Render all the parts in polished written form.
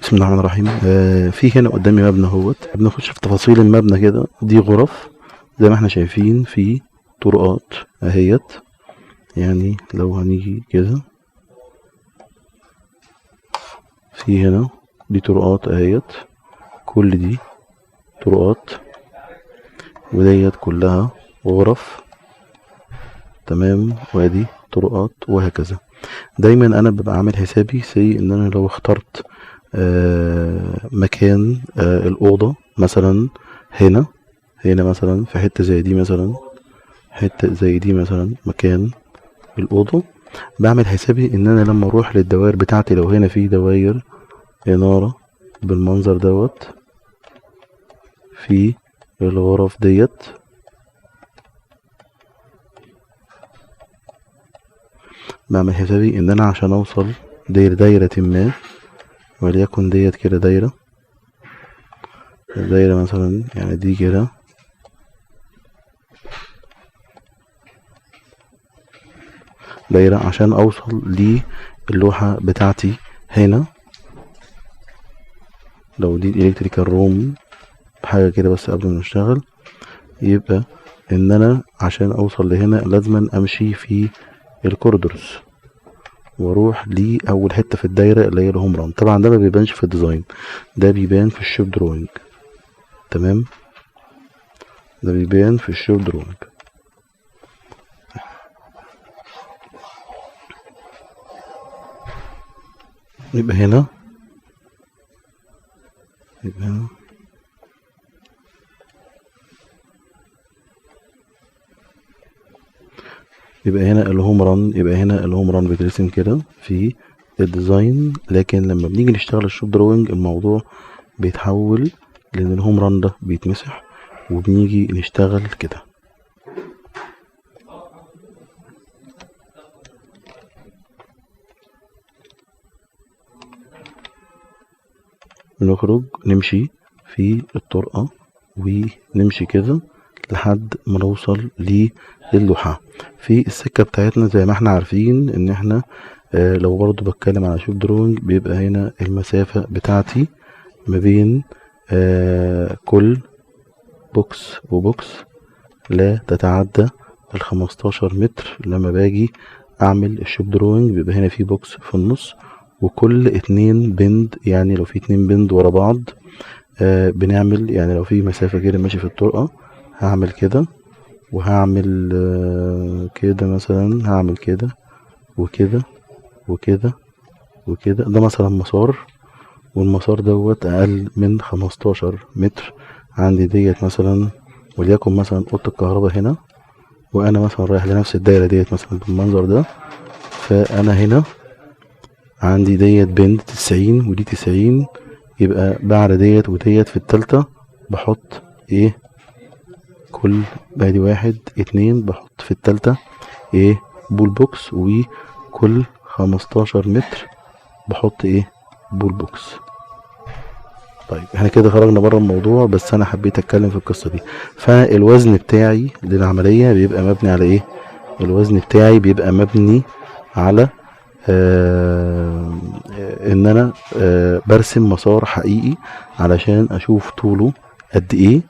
بسم الله الرحمن الرحيم. في هنا قدامي مبنى اهوت، بنخش في تفاصيل المبنى كده. دي غرف زي ما احنا شايفين، في طرقات اهيت. يعني لو هنيجي كده، في هنا دي طرقات اهيت، كل دي طرقات، وديت كلها غرف. تمام، وادي طرقات وهكذا. دايما انا ببقى عامل حسابي ان انا لو اخترت مكان الأوضة مثلا هنا، مثلا في حتة زي دي، مكان الأوضة، بعمل حسابي ان انا لما اروح للدوائر بتاعتي، لو هنا في دوائر إنارة بالمنظر دوت في الغرف ديت، بعمل حسابي ان انا عشان اوصل دايرة ما، وليكن ديت كده دايرة مثلا، يعني دي كده دايرة، عشان اوصل للوحة بتاعتي هنا. لو دي الالكتريكال روم حاجة كده، بس قبل ما نشتغل، يبقى ان انا عشان اوصل لهنا لازم امشي في الكوريدورز واروح لاول حتة في الدايرة اللي هي الهوم ران. طبعا ده ما بيبانش في الديزاين، ده بيبان في الشوب دروينج. تمام، ده بيبان في الشوب دروينج. يبقى هنا يبقى هنا يبقى هنا الهوم ران بيترسم كده في الديزاين، لكن لما بنيجي نشتغل الشوب دروينج الموضوع بيتحول، لان الهوم ران ده بيتمسح وبنيجي نشتغل كده. بنخرج نمشي في الطرقة ونمشي كده لحد ما نوصل للوحة في السكة بتاعتنا. زي ما احنا عارفين ان احنا لو برضو بتكلم على شوب دروينج، بيبقى هنا المسافة بتاعتي ما بين كل بوكس وبوكس لا تتعدى ال15 متر. لما باجي اعمل الشوب دروينج بيبقى هنا في بوكس في النص، وكل 2 بند، يعني لو في 2 بند ورا بعض بنعمل، يعني لو في مسافة كده ماشي في الطرقة، هعمل كده وهعمل كده مثلا، هعمل كده وكده وكده وكده. ده مثلا مسار، والمسار دوت اقل من 15 متر. عندي ديت مثلا، وليكن مثلا اوضة الكهرباء هنا، وانا مثلا رايح لنفس الدايرة ديت مثلا بالمنظر ده. فانا هنا عندي ديت بند 90 ودي 90، يبقى بعد ديت وديت في التالتة بحط ايه؟ كل بعد 1 2 بحط في التالتة ايه؟ بول بوكس. وكل 15 متر بحط ايه؟ بول بوكس. طيب احنا كده خرجنا بره الموضوع، بس انا حبيت اتكلم في القصة دي. فالوزن بتاعي للعملية بيبقى مبني على ايه؟ الوزن بتاعي بيبقى مبني على ان انا برسم مسار حقيقي علشان اشوف طوله قد ايه،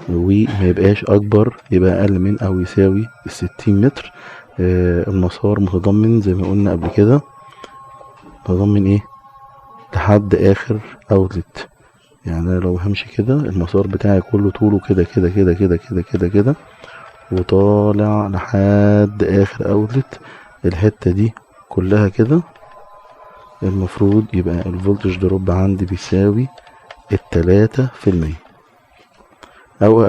وما يبقاش اكبر، يبقى اقل من او يساوي ال60 متر. المسار متضمن زي ما قلنا قبل كده، متضمن ايه؟ لحد اخر اوتلت. يعني انا لو همشي كده المسار بتاعي كله طوله كده كده كده كده كده كده كده، وطالع لحد اخر اوتلت. الحتة دي كلها كده، المفروض يبقى الفولتج دروب عندي بيساوي ال3%، او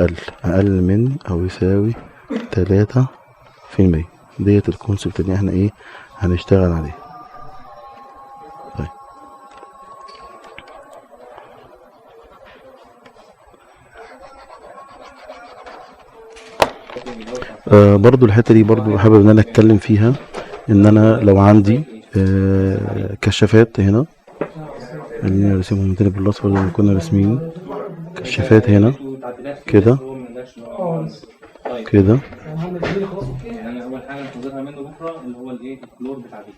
اقل من او يساوي 3%. ديت الكونسبت اللي احنا ايه هنشتغل عليه. طيب برضو الحتة دي برضو حابب ان انا اتكلم فيها. ان انا لو عندي كشافات هنا، خلينا نرسمهم تاني بالاصفر زي ما كنا راسمين. كشافات هنا كده كده صفراء اللي هو الايه الكلور بتاع دي.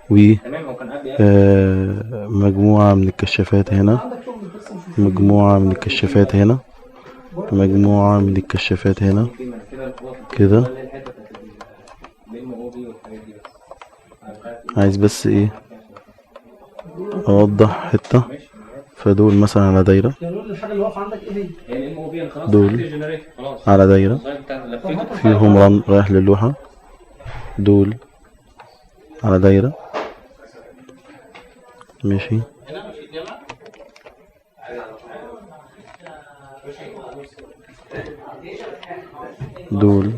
و مجموعة من الكشافات هنا، مجموعة من الكشافات هنا، مجموعة من الكشافات هنا كده. عايز بس ايه اوضح حتة، فدول مثلا على دايرة، دول على دايرة فيهم رن رايح للوحة، دول على دايرة ماشي، دول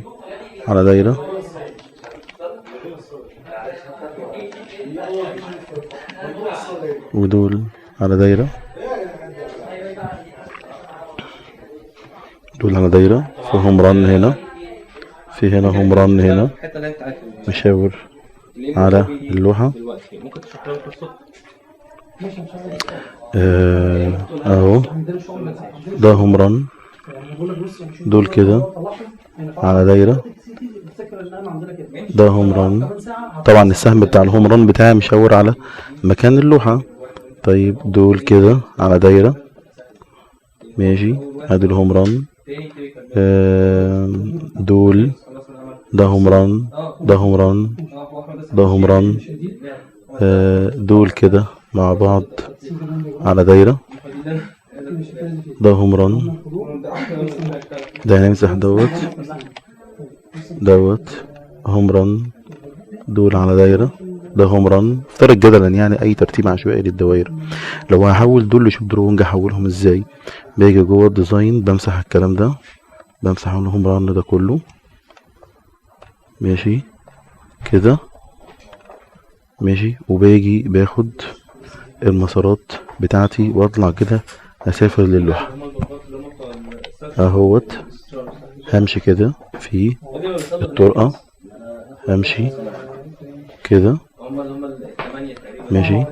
على دايرة، ودول على دايرة، دول على دايرة فيهم رن هنا، في هنا هم رن هنا، مشاور على اللوحة اهو، ده هم رن، دول كده على دايرة، ده هوم ران. طبعا السهم بتاع الهوم ران بتاعي مشاور على مكان اللوحة. طيب دول كده على دايرة ماشي، ادي الهوم ران. دول ده هوم ران، ده هوم ران، ده هوم ران. دول كده مع بعض على دايرة، ده هوم ران. ده هنمسح دوت هوم ران، دول على دايرة، ده هوم ران. افترض جدلا يعني اي ترتيب عشوائي للدوائر. لو هحول دول لشوب درونج احولهم ازاي؟ باجي جوه الديزاين بمسح الكلام ده، بمسح الهوم ران ده كله ماشي كده ماشي، وباجي باخد المسارات بتاعتي واطلع كده اسافر للوحة اهوت. همشي كده في الطرقة، همشي كده ماشي،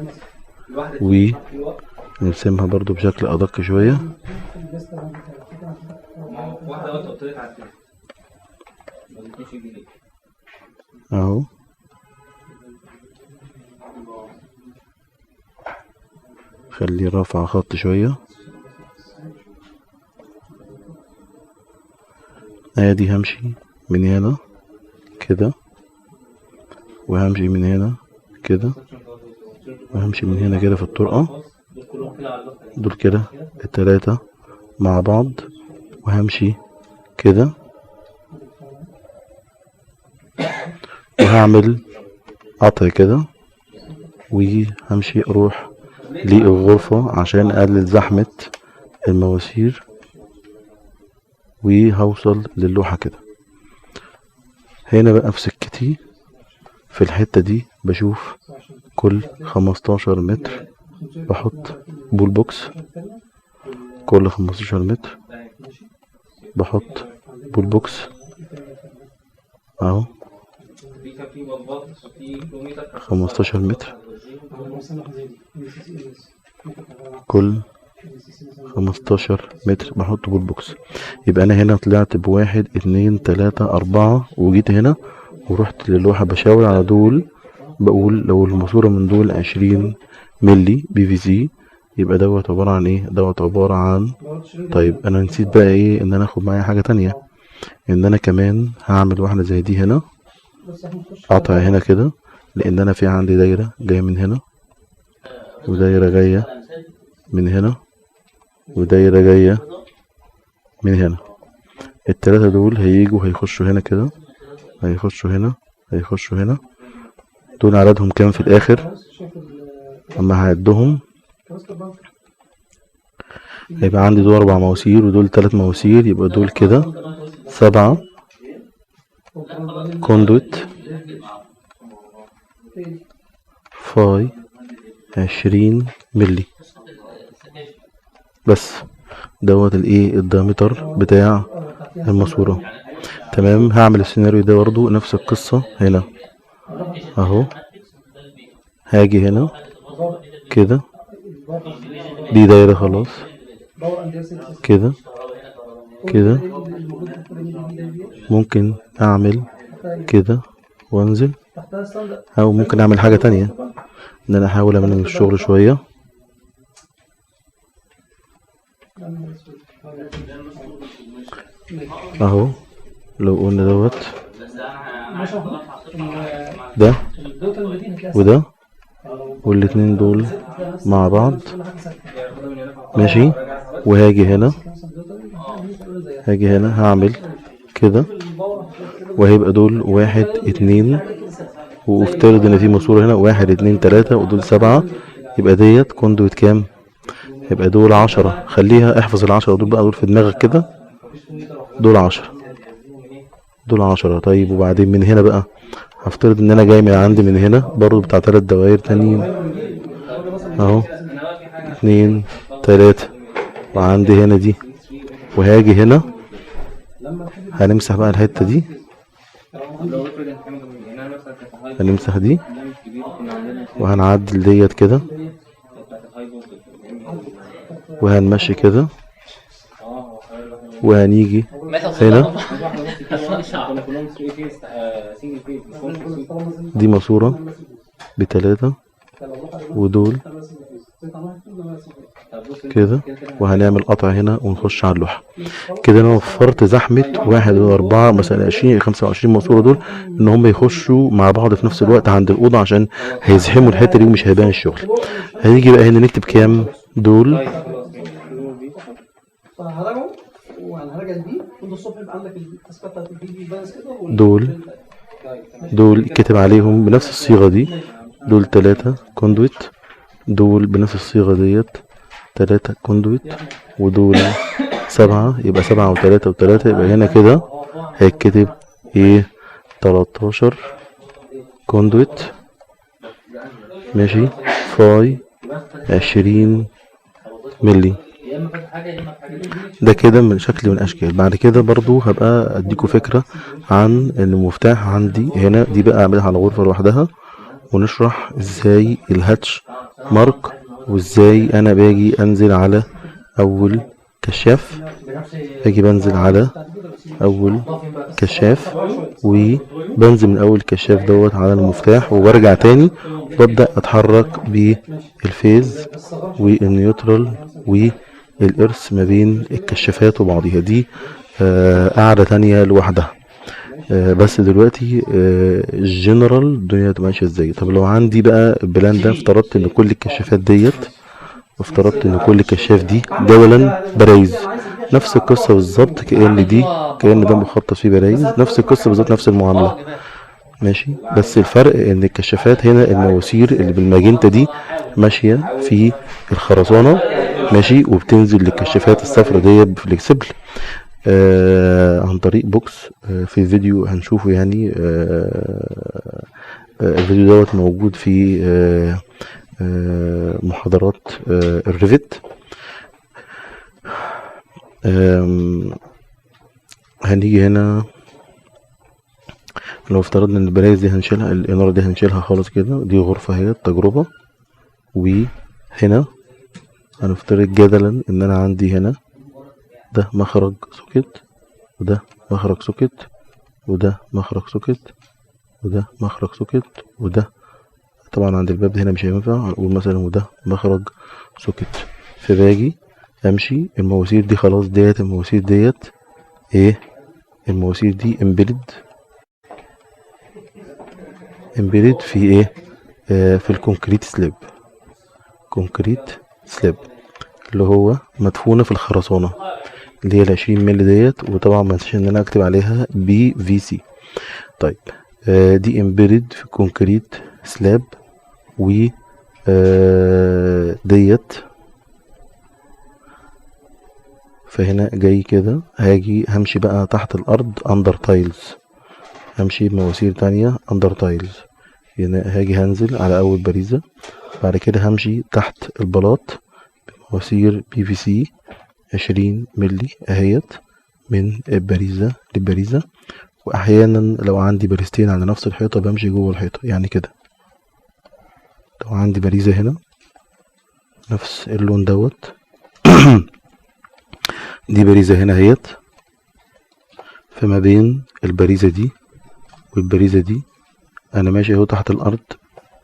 ونرسمها برضو بشكل ادق شوية اهو. خليه رافع خط شوية، ادي همشي من هنا كده، وهمشي من هنا كده، وهمشي من هنا كده في الطرقة، دول كده التلاتة مع بعض، وهمشي كده، وهعمل قطع كده، وهمشي اروح للغرفة عشان اقلل زحمة المواسير، وهوصل للوحة كده. هنا بقى في سكتي في الحتة دي بشوف كل 15 متر بحط بول بوكس، كل 15 متر بحط بول بوكس اهو، 15 متر كل 15 متر بحط بول بوكس. يبقى انا هنا طلعت بواحد اتنين تلاتة اربعة، وجيت هنا ورحت للوحة بشاور على دول، بقول لو الماسورة من دول 20 ملي بي في سي يبقى دوت عبارة عن ايه؟ دوت عبارة عن، طيب انا نسيت بقى ايه ان انا اخد معايا حاجة تانية، ان انا كمان هعمل واحدة زي دي هنا، قطع هنا كده، لان انا في عندي دايرة جاية من هنا، ودايرة جاية من هنا، ودايرة جاية من هنا. التلاتة دول هيجوا هيخشوا هنا كده، هيخشوا هنا، هيخشوا هنا. دول عددهم كام في الاخر؟ اما هعدهم هيبقى عندي دول 4 مواسير ودول 3 مواسير، يبقى دول كده 7 كوندويت فاي 20 ملي بس. دوت الايه الدايمتر بتاع الماسورة. تمام. هعمل السيناريو ده برضو نفس القصة هنا اهو، هاجي هنا كده، دي دايرة خلاص كده كده. ممكن اعمل كده وانزل، او ممكن اعمل حاجة تانية ان انا احاول امن الشغل شوية اهو. لو قلنا دوت ده وده والاتنين دول مع بعض ماشي، وهاجي هنا هعمل كده، وهيبقى دول 1 2، وافترض ان في ماسورة هنا 1 2 3 ودول 7، يبقى ديت كوندويت كام؟ يبقى دول 10. خليها احفظ ال10 دول بقى، دول في دماغك كده، دول 10. طيب وبعدين من هنا بقى هفترض ان انا جاي من عندي من هنا برضو بتاع 3 دوائر تانيين اهو، 2 3، وعندي هنا دي، وهاجي هنا هنمسح بقى الحتة دي، هنمسح دي وهنعدل ديت كده، وهنمشي كده، وهنيجي هنا دي ماسورة ب3 ودول كده، وهنعمل قطع هنا ونخش على اللوحة كده. انا وفرت زحمة 1 و4 مثلا 20 25 ماسورة دول ان هم يخشوا مع بعض في نفس الوقت عند الأوضة، عشان هيزحموا الحتة دي ومش هيبان الشغل. هنيجي بقى هنا نكتب كام دول، دول كتب عليهم بنفس الصيغة دي، دول 3 كوندويت، دول بنفس الصيغة ديت 3 كوندويت، ودول 7، يبقى 7 و3 و3، يبقى هنا كده هيتكتب ايه 13 كوندويت ماشي، فاي 20 ملي. ده كده من شكل من اشكال. بعد كده برضو هبقى اديكم فكرة عن المفتاح عندي هنا، دي بقى اعملها على غرفة لوحدها، ونشرح ازاي الهاتش مارك، وازاي انا باجي انزل على اول كشاف، باجي بنزل على اول كشاف، وبنزل من اول كشاف دوت على المفتاح، وبرجع تاني وببدأ اتحرك بالفيز والنيوترال والارث ما بين الكشافات وبعضها. دي قاعدة تانية لوحدها. بس دلوقتي الجنرال الدنيا هتبقى ماشيه ازاي. طب لو عندي بقى البلان ده، افترضت ان كل الكشافات ديت، وافترضت ان كل كشاف دي دولا برايز، نفس القصه بالظبط، كأن ده مخطط فيه برايز، نفس القصه بالظبط، نفس المعامله ماشي. بس الفرق ان الكشافات هنا المواسير اللي بالماجنتا دي ماشيه في الخرسانه ماشي، وبتنزل للكشافات الصفرا ديت بفليكسبل عن طريق بوكس في فيديو هنشوفه يعني. الفيديو دوت موجود في محاضرات الريفت. هنيجي هنا لو افترضنا ان البرايز دي هنشيلها، الانارة دي هنشيلها خالص كده، دي غرفة هي تجربة. وهنا هنفترض جدلا ان انا عندي هنا ده مخرج سوكت، وده مخرج سوكت، وده مخرج سوكت، وده مخرج سوكت، وده طبعا عند الباب هنا مش هينفع، هنقول مثلا وده مخرج سوكت. فباجي امشي المواسير دي خلاص، ديت المواسير ديت ايه، المواسير دي امبيدد في ايه، في الكونكريت سليب، كونكريت سليب اللي هو مدفونة في الخرسانة اللي هي ال20 مللي ديت. وطبعا ما انساش ان انا اكتب عليها BVC. طيب دي امبيدد في الكونكريت سلاب، و ديت فهنا جاي كده، هاجي همشي بقى تحت الارض اندر تايلز، همشي بمواسير تانية اندر تايلز. هنا هاجي هنزل على اول باريزة، بعد كده همشي تحت البلاط بمواسير PVC 20 ملي اهيت من الباريزة للباريزة. واحيانا لو عندي باريزتين على نفس الحيطة بمشي جوه الحيطة، يعني كده لو عندي باريزة هنا نفس اللون دوت دي باريزة هنا اهيت، فما بين الباريزة دي والبريزة دي انا ماشي اهو تحت الارض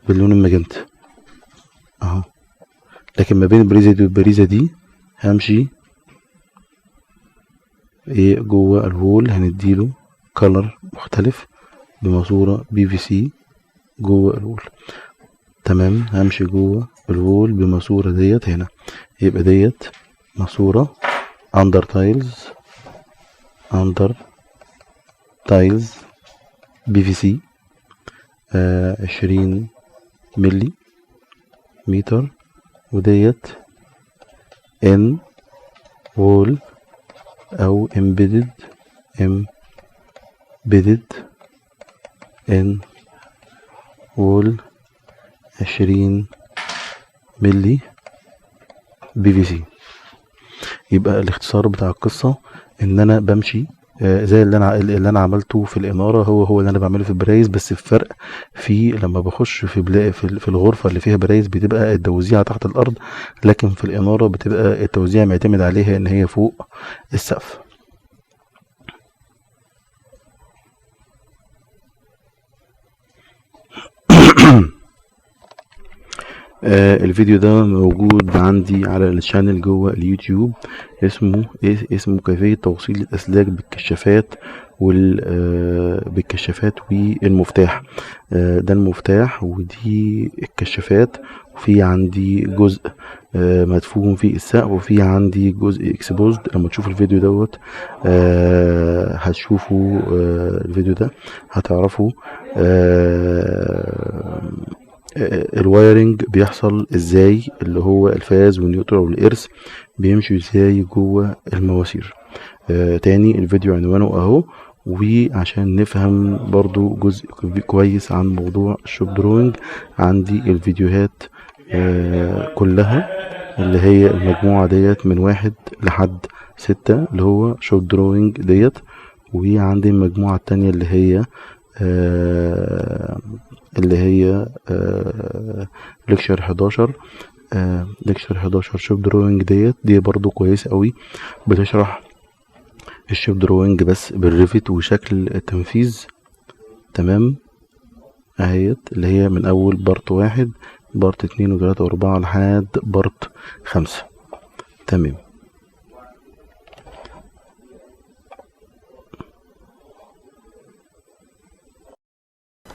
باللون المجنت اهو، لكن ما بين البريزة دي والبريزة دي همشي ايه جوه الوول، هنديله كلر مختلف بماسورة PVC جوه الوول. تمام، همشي جوه الوول بماسورة ديت هنا، يبقى ديت ماسورة اندر تايلز PVC 20 ملي متر، وديت ان وول او embedded ان وول 20 ملي PVC. يبقى الاختصار بتاع القصة ان انا بمشي زي اللي انا عملته في الاناره، هو اللي انا بعمله في البرايز، بس الفرق في لما بخش في الغرفه اللي فيها برايز بتبقى التوزيع تحت الارض، لكن في الاناره بتبقى التوزيع معتمد عليها ان هي فوق السقف. الفيديو ده موجود عندي على الشانل جوه اليوتيوب، اسمه كيفية توصيل الأسلاك بالكشافات بالكشافات والمفتاح. ده المفتاح ودي الكشافات، وفي عندي جزء مدفون في السقف، وفي عندي جزء اكسبوزد. لما تشوفوا الفيديو دوت هتشوفوا الفيديو ده هتعرفوا الوايرنج بيحصل ازاي، اللي هو الفاز والنيوترال والارث بيمشوا ازاي جوه المواسير. تاني الفيديو عنوانه اهو، وعشان نفهم برضو جزء كويس عن موضوع الشوب دروينج عندي الفيديوهات كلها اللي هي المجموعة ديت من 1 لحد 6 اللي هو شوب دروينج ديت، وعندي المجموعة التانية اللي هي ليكشر 11 شوب دروينج دي برضو كويسة قوي، بتشرح الشوب دروينج بس بالريفت وشكل التنفيذ. تمام، اهيت اللي هي من اول بارت 1 بارت 2 و3 و4 لحد بارت 5. تمام،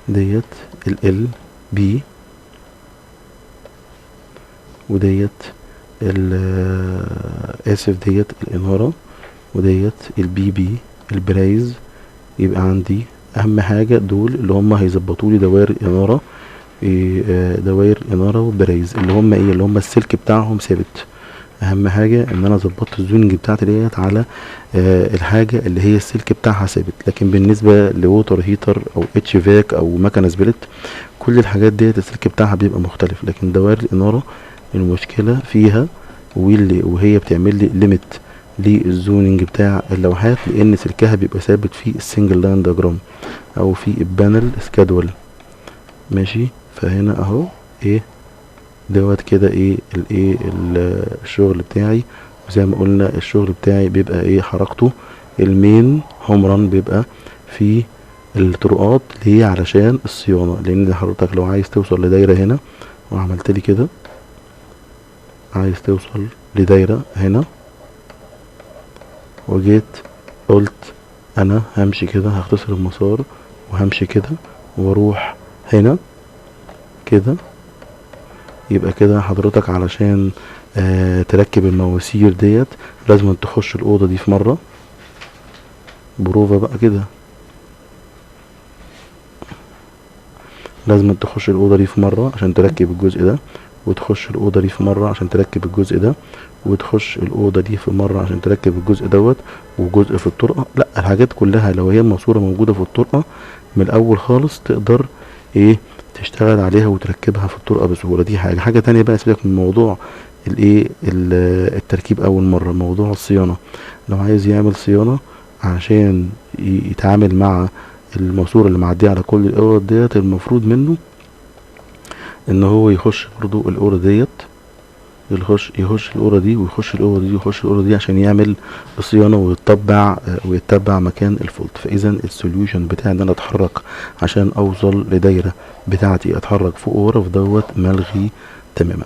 ديت ال LB، وديت اسف ديت الانارة، وديت الBB البرايز. يبقى عندي اهم حاجة دول اللي هم هيظبطوا لي دوائر الانارة، دوائر الانارة والبرايز اللي هم اللي هم السلك بتاعهم ثابت. اهم حاجة ان انا ظبطت الزوننج بتاعتي ديت على الحاجة اللي هي السلك بتاعها ثابت. لكن بالنسبة لووتر هيتر او اتش فاك او مكنة سبلت كل الحاجات ديت السلك بتاعها بيبقى مختلف، لكن دوائر الانارة المشكلة فيها وهي بتعمل لي ليميت للزوننج بتاع اللوحات، لان سلكها بيبقى ثابت في السنجل لاين دياجرام او في البانل سكادول. ماشي، فهنا اهو دوت كده الشغل بتاعي، وزي ما قلنا الشغل بتاعي بيبقى حركته المين هوم ران بيبقى في الطرقات اللي هي علشان الصيانة، لان حضرتك لو عايز توصل لدايرة هنا وعملت لي كده، عايز توصل لدايرة هنا وجيت قلت انا همشي كده هختصر المسار وهمشي كده واروح هنا كده، يبقى كده حضرتك علشان تركب المواسير ديت لازم تخش الأوضة دي في مرة بروفة بقى كده، لازم تخش الأوضة دي في مرة عشان تركب الجزء ده، وتخش الأوضة دي في مرة عشان تركب الجزء ده، وتخش الأوضة دي في مرة عشان تركب الجزء دوت، وجزء في الطرقة. لا، الحاجات كلها لو هي الماسورة موجودة في الطرقة من الأول خالص تقدر تشتغل عليها وتركبها في الطرقة بسهولة. دي حاجة تانية بقى، سيبك من موضوع التركيب اول مرة. موضوع الصيانة، لو عايز يعمل صيانة عشان يتعامل مع الماسورة اللي معدية على كل الاوض ديت، المفروض منه ان هو يخش برضو الاوضة ديت يخش الأوضة دي ويخش الأوضة دي ويخش الأوضة دي عشان يعمل صيانة ويتبع مكان الفولت. فإذا السوليوشن بتاعي إن أنا أتحرك عشان أوصل لدايرة بتاعتي أتحرك فوق ورا، في دوت ملغي تماما.